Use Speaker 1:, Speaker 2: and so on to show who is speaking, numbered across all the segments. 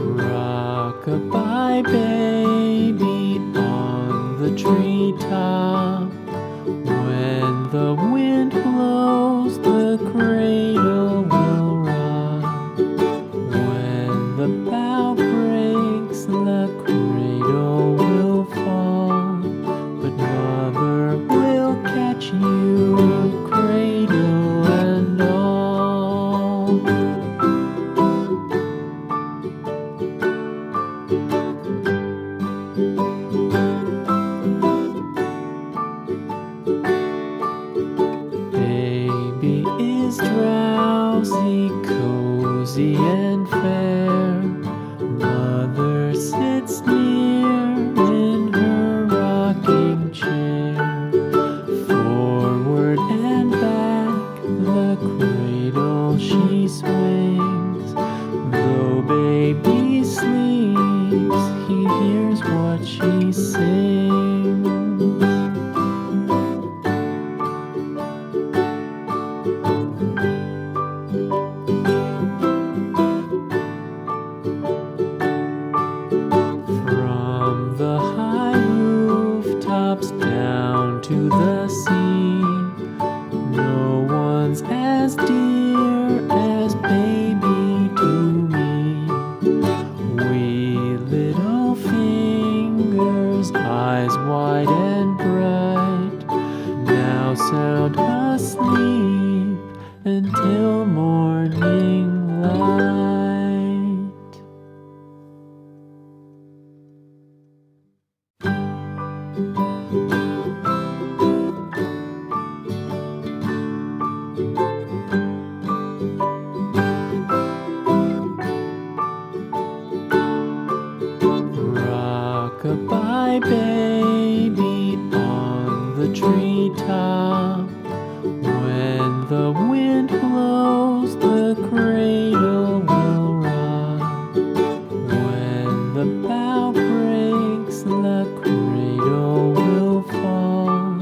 Speaker 1: Rock-a-bye baby on the treetop. When the wind blows, the cradle will rock. When the bough breaks, the cradle will fall. But mother will catch you, cradle and all. Baby is drowsy, cozy and fair. Mother sits near in her rocking chair. Forward and back, the cradle she swings. Though baby sleeps, he hears what she sings. From the high rooftops down to the sea, no one's as dear as baby to me. Wee little fingers, eyes wide and bright, now sound asleep until morning light. Rock-a-bye baby on the treetop. When the wind blows, the cradle will rock. When the bough breaks, the cradle will fall.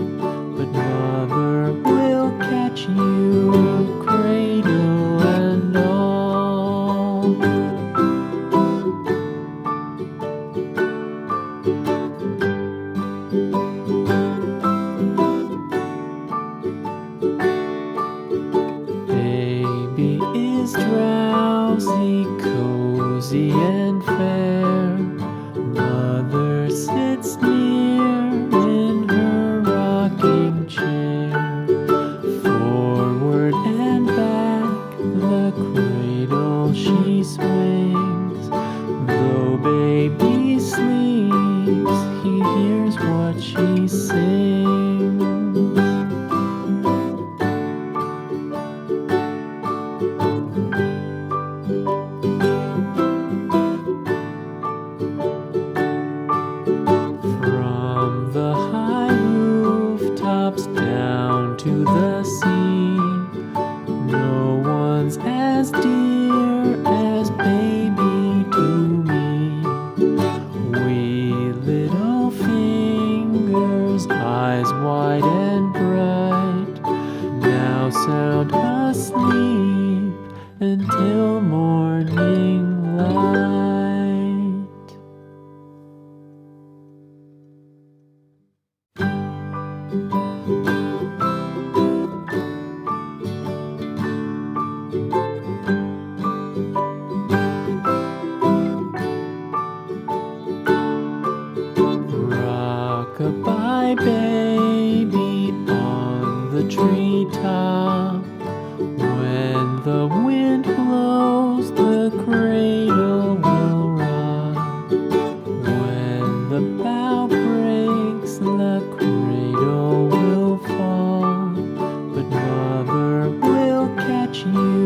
Speaker 1: But mother will catch you, cradle and all. Baby is drowsy, cozy and fair. Mother sits near in her rocking chair. Forward and back, the cradle she swings. Though baby sleeps, he hears what she sings. From the high rooftops down to the sea, no one's as dear as baby to me. Wee little fingers, eyes wide and bright, now sound asleep until morning light. Rock-a-bye baby on the treetop. When the wind blows, the cradle will rock. When the bough breaks, the cradle will fall. But mother will catch you,